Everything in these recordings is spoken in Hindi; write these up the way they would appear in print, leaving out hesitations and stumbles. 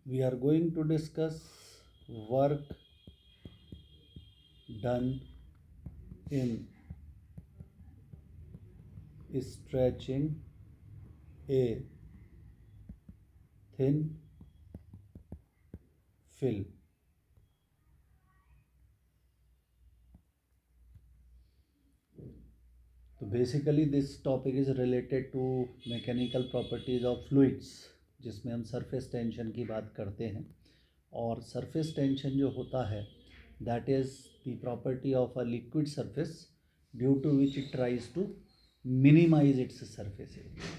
We are going to discuss work done in stretching a thin film. So basically this topic is related to mechanical properties of fluids, जिसमें हम सरफेस टेंशन की बात करते हैं. और सरफेस टेंशन जो होता है that is the property of a liquid surface due to which it tries to minimize its surface area.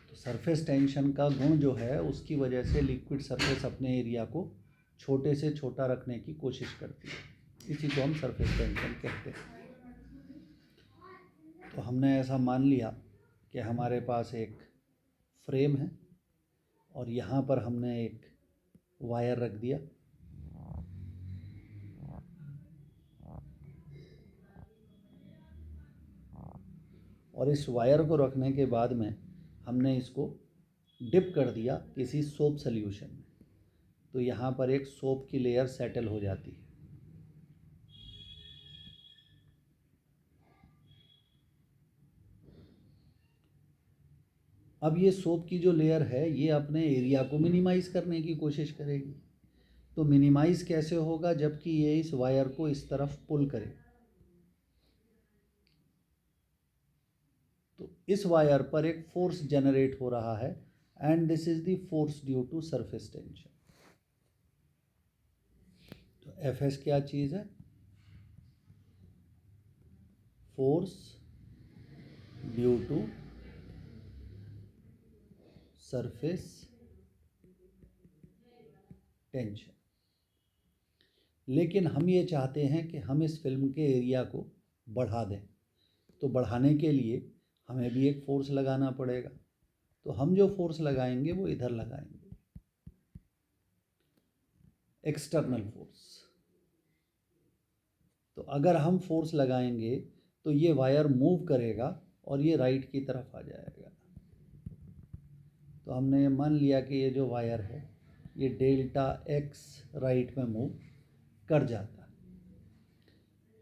तो सरफेस टेंशन का गुण जो है उसकी वजह से लिक्विड सरफेस अपने एरिया को छोटे से छोटा रखने की कोशिश करती है, इसी को हम सरफेस टेंशन कहते हैं. तो हमने ऐसा मान लिया कि हमारे पास एक फ्रेम है और यहाँ पर हमने एक वायर रख दिया. और इस वायर को रखने के बाद में हमने इसको डिप कर दिया किसी सोप सॉल्यूशन में. तो यहाँ पर एक सोप की लेयर सेटल हो जाती है. अब ये सोप की जो लेयर है ये अपने एरिया को मिनिमाइज़ करने की कोशिश करेगी. तो मिनिमाइज़ कैसे होगा, जबकि ये इस वायर को इस तरफ पुल करे. तो इस वायर पर एक फोर्स जनरेट हो रहा है and this is the force due to surface tension. तो एफ एस क्या चीज़ है? Force due to surface tension. लेकिन हम ये चाहते हैं कि हम इस फिल्म के एरिया को बढ़ा दें. तो बढ़ाने के लिए हमें भी एक फोर्स लगाना पड़ेगा. तो हम जो फोर्स लगाएंगे वो इधर लगाएंगे, एक्सटर्नल फोर्स. तो अगर हम फोर्स लगाएंगे तो ये वायर मूव करेगा और ये राइट की तरफ आ जाएगा. तो हमने ये मान लिया कि ये जो वायर है ये डेल्टा एक्स राइट में मूव कर जाता है.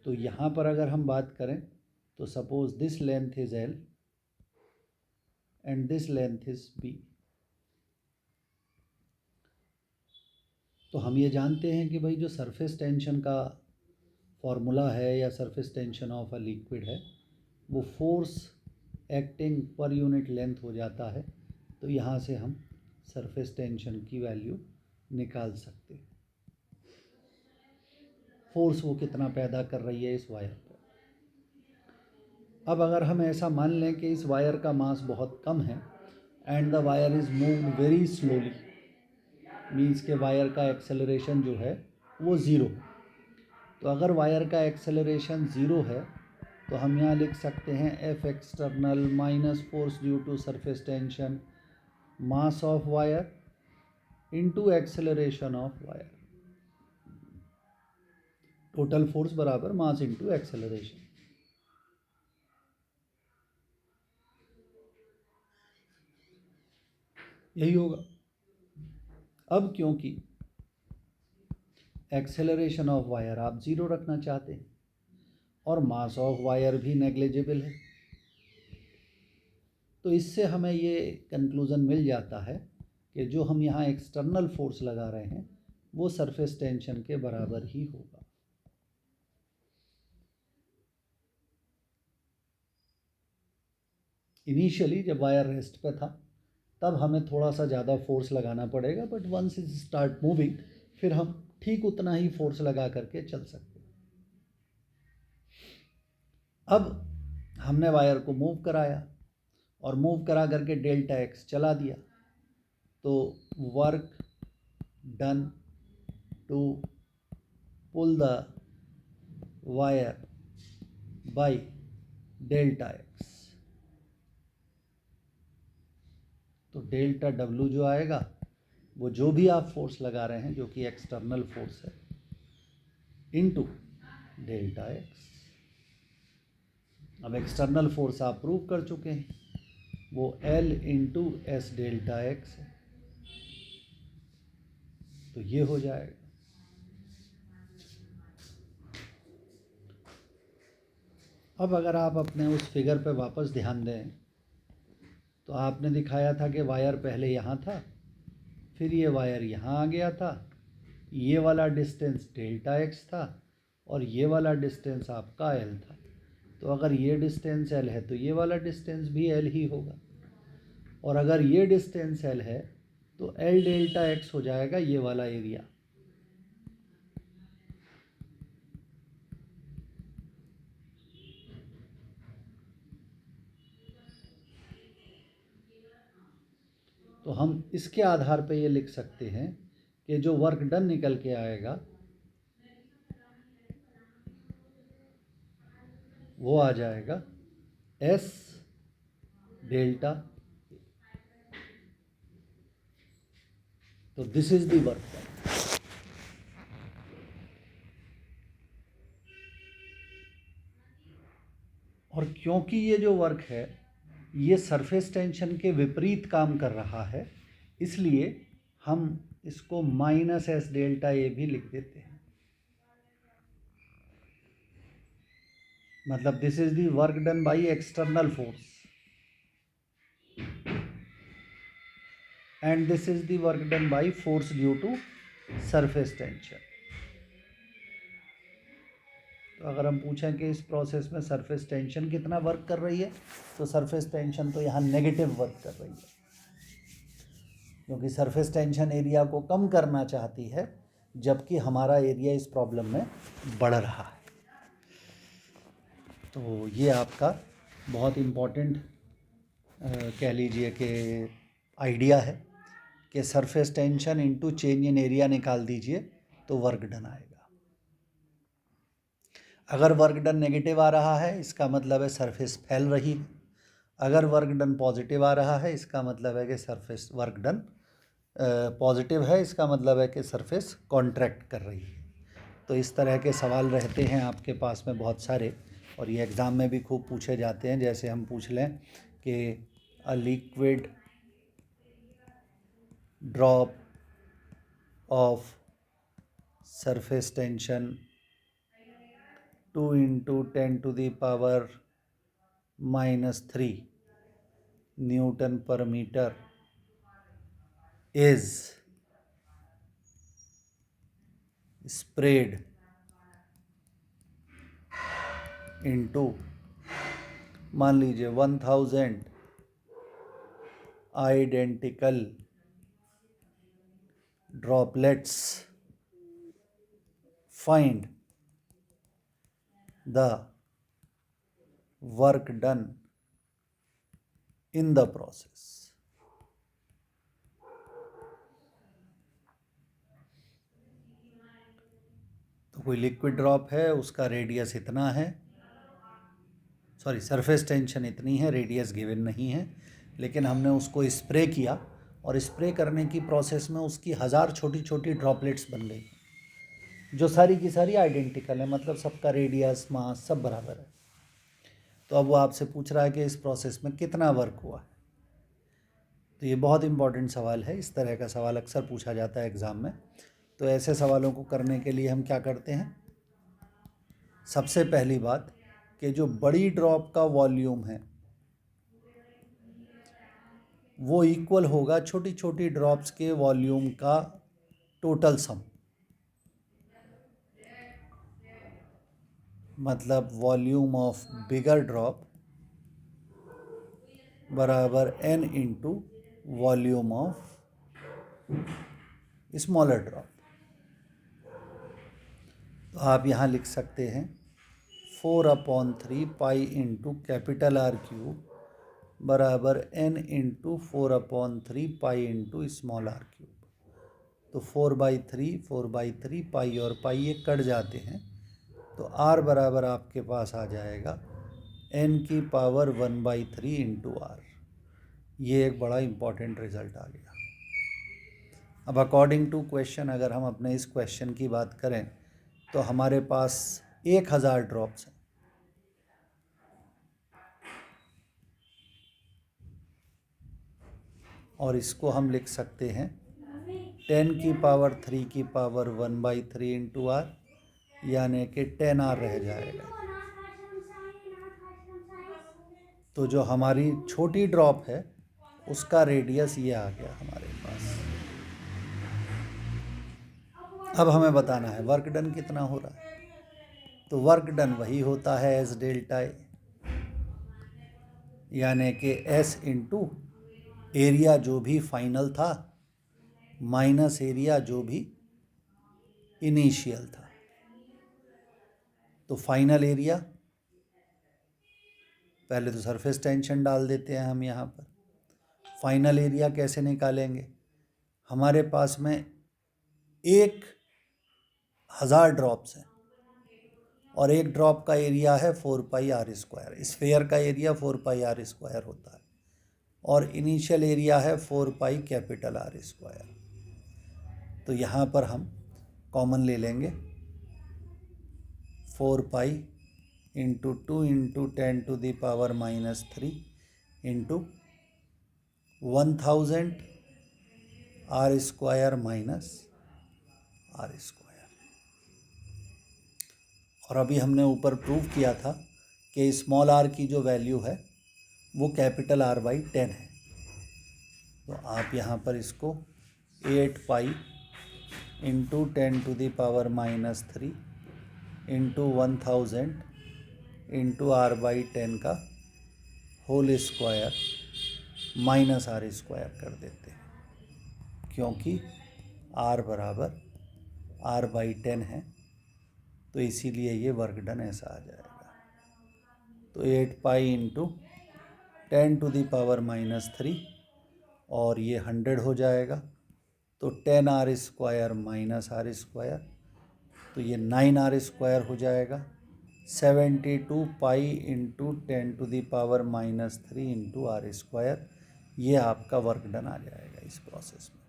तो यहाँ पर अगर हम बात करें तो suppose this length is L and this length is B. तो हम ये जानते हैं कि भाई जो सरफेस टेंशन का फॉर्मूला है या surface tension of a liquid है वो force acting per unit length हो जाता है. तो यहाँ से हम सरफेस टेंशन की वैल्यू निकाल सकते हैं. फोर्स वो कितना पैदा कर रही है इस वायर पर. अब अगर हम ऐसा मान लें कि इस वायर का मास बहुत कम है and the wire is moved very slowly, means के वायर का एक्सेलरेशन जो है वो ज़ीरो है. तो अगर वायर का एक्सेलरेशन ज़ीरो है तो हम यहाँ लिख सकते हैं F external minus force due to surface tension mass of wire into acceleration of wire. Total force बराबर मास इनटू एक्सेलरेशन. यही होगा. अब क्योंकि एक्सेलरेशन ऑफ वायर आप ज़ीरो रखना चाहते हैं और मास ऑफ वायर भी नेग्लिजिबल है, तो इससे हमें ये कंक्लूज़न मिल जाता है कि जो हम यहाँ एक्सटर्नल फोर्स लगा रहे हैं वो सरफेस टेंशन के बराबर ही होगा. इनिशियली जब वायर रेस्ट पे था तब हमें थोड़ा सा ज़्यादा फोर्स लगाना पड़ेगा, but once it start moving फिर हम ठीक उतना ही फोर्स लगा करके चल सकते हैं. अब हमने वायर को मूव कराया और मूव करा करके डेल्टा एक्स चला दिया. तो work done to pull the wire by delta x. तो डेल्टा डब्ल्यू जो आएगा वो जो भी आप फोर्स लगा रहे हैं जो कि एक्सटर्नल फोर्स है इनटू डेल्टा एक्स. अब एक्सटर्नल फोर्स आप प्रूव कर चुके हैं, वो L into S delta x है. तो ये हो जाएगा। अब अगर आप अपने उस फिगर पे वापस ध्यान दें तो आपने दिखाया था कि वायर पहले यहाँ था, फिर ये वायर यहाँ आ गया था, ये वाला डिस्टेंस डेल्टा एक्स था और ये वाला डिस्टेंस आपका एल था। तो अगर ये डिस्टेंस एल है तो ये वाला डिस्टेंस भी एल ही होगा, और अगर ये डिस्टेंस एल है तो एल डेल्टा एक्स हो जाएगा ये वाला एरिया। तो हम इसके आधार पे ये लिख सकते हैं कि जो वर्क डन निकल के आएगा वो आ जाएगा एस डेल्टा। तो this is the work done. और क्योंकि ये जो वर्क है ये सरफेस टेंशन के विपरीत काम कर रहा है, इसलिए हम इसको माइनस एस डेल्टा ए भी लिख देते हैं। मतलब this is the work done by external force and this is the work done by force due to surface tension. तो अगर हम पूछें कि इस प्रोसेस में सरफेस टेंशन कितना वर्क कर रही है, तो सरफेस टेंशन तो यहाँ नेगेटिव वर्क कर रही है, क्योंकि सरफेस टेंशन एरिया को कम करना चाहती है, जबकि हमारा एरिया इस प्रॉब्लम में बढ़ रहा है। तो ये आपका बहुत इम्पॉर्टेंट कह लीजिए कि आइडिया है कि surface tension into change in area निकाल दीजिए तो वर्क डन आएगा। अगर वर्क डन नेगेटिव आ रहा है इसका मतलब है सरफेस फैल रही है, अगर वर्क डन पॉजिटिव आ रहा है इसका मतलब है कि सरफेस वर्क डन पॉजिटिव है, इसका मतलब है कि सरफेस कॉन्ट्रैक्ट कर रही है। तो इस तरह के सवाल रहते हैं आपके पास में बहुत सारे, और ये एग्ज़ाम में भी खूब पूछे जाते हैं। जैसे हम पूछ लें कि a liquid drop of surface tension 2 into 10 to the power -3 Newton per meter is sprayed into, मान लीजिए 1000 identical droplets, find the work done in the process. तो कोई लिक्विड ड्रॉप है, उसका रेडियस इतना है, सॉरी सरफेस टेंशन इतनी है, रेडियस गिवन नहीं है, लेकिन हमने उसको स्प्रे किया और स्प्रे करने की प्रोसेस में उसकी 1000 छोटी छोटी ड्रॉपलेट्स बन गई जो सारी की सारी आइडेंटिकल है, मतलब सबका रेडियस मास सब बराबर है। तो अब वो आपसे पूछ रहा है कि इस प्रोसेस में कितना वर्क हुआ है। तो ये बहुत इंपॉर्टेंट सवाल है, इस तरह का सवाल अक्सर पूछा जाता है एग्ज़ाम में। तो ऐसे सवालों को करने के लिए हम क्या करते हैं, सबसे पहली बात कि जो बड़ी ड्रॉप का वॉल्यूम है वो इक्वल होगा छोटी छोटी ड्रॉप्स के वॉल्यूम का टोटल सम। मतलब वॉल्यूम ऑफ बिगर ड्रॉप बराबर n into volume of smaller drop. तो आप यहाँ लिख सकते हैं 4/3 pi into capital R cube बराबर n into 4/3 pi into small r cube. तो 4/3 पाई और पाई ये कट जाते हैं, तो r बराबर आपके पास आ जाएगा n की पावर 1/3 इंटू r। ये एक बड़ा इम्पॉर्टेंट रिज़ल्ट आ गया। अब अकॉर्डिंग टू क्वेश्चन अगर हम अपने इस क्वेश्चन की बात करें तो हमारे पास 1000 ड्रॉप्स हैं, और इसको हम लिख सकते हैं 10⁻³ इंटू आर, यानी कि 10r रह जाएगा। तो जो हमारी छोटी ड्रॉप है उसका रेडियस ये आ गया हमारे पास। अब हमें बताना है वर्क डन कितना हो रहा है। तो वर्क डन वही होता है एस डेल्टा ए, यानी कि एस इंटू एरिया जो भी फाइनल था माइनस एरिया जो भी इनिशियल था। तो फाइनल एरिया, पहले तो सरफेस टेंशन डाल देते हैं हम यहाँ पर। फाइनल एरिया कैसे निकालेंगे? हमारे पास में 1000 ड्रॉप्स हैं और एक ड्रॉप का एरिया है 4πr²। स्फेयर का एरिया 4πr² होता है और इनिशियल एरिया है 4πR²। तो यहाँ पर हम कॉमन ले लेंगे 4π into 2 into 10⁻³ into 1000 r² minus r²। और अभी हमने ऊपर प्रूव किया था कि स्मॉल r की जो वैल्यू है वो कैपिटल R/10 है। तो आप यहाँ पर इसको 8π इंटू 10⁻³ इंटू 1000 इंटू R/10 का होल स्क्वायर माइनस r² कर देते हैं, क्योंकि r बराबर R/10 है। तो इसीलिए ये वर्क डन ऐसा आ जाएगा। तो 8π इंटू 10⁻³ और ये 100 हो जाएगा। तो 10r² माइनस r², तो ये 9r² हो जाएगा। 72π इंटू 10⁻³ इंटू r², ये आपका वर्क डन आ जाएगा इस प्रोसेस में।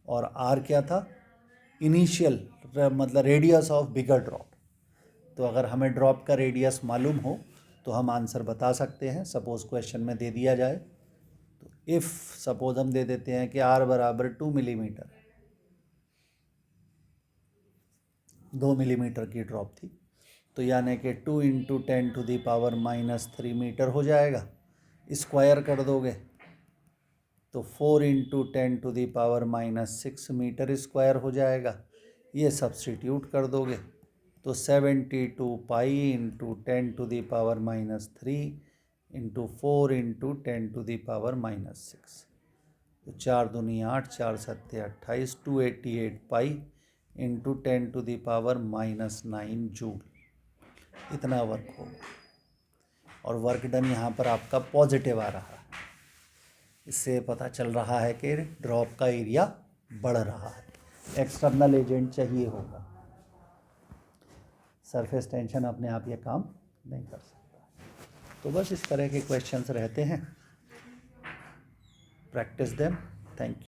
और r क्या था? इनिशियल मतलब रेडियस ऑफ बिगर ड्रॉप। तो अगर हमें ड्रॉप का रेडियस मालूम हो तो हम आंसर बता सकते हैं। सपोज क्वेश्चन में दे दिया जाए तो इफ़ सपोज हम दे देते हैं कि r बराबर 2 मिलीमीटर, 2 मिलीमीटर की ड्रॉप थी, तो यानी कि 2 इंटू 10⁻³ मीटर हो जाएगा। स्क्वायर कर दोगे तो 4 इंटू 10⁻⁻6 मीटर स्क्वायर हो जाएगा। ये सब्स्टिट्यूट कर दोगे तो 72π इंटू 10⁻³ इंटू 4 इंटू 10⁻⁻6। तो 4 दूनी 8, 4 सत्ते 28, 288π इंटू 10⁻⁻9 जूल, इतना वर्क होगा। और वर्क डन यहाँ पर आपका पॉजिटिव आ रहा है। इससे पता चल रहा है कि ड्रॉप का एरिया बढ़ रहा है। एक्सटर्नल एजेंट चाहिए होगा, सरफेस टेंशन अपने आप ये काम नहीं कर सकता। तो बस इस तरह के क्वेश्चंस रहते हैं, प्रैक्टिस देम। Thank you.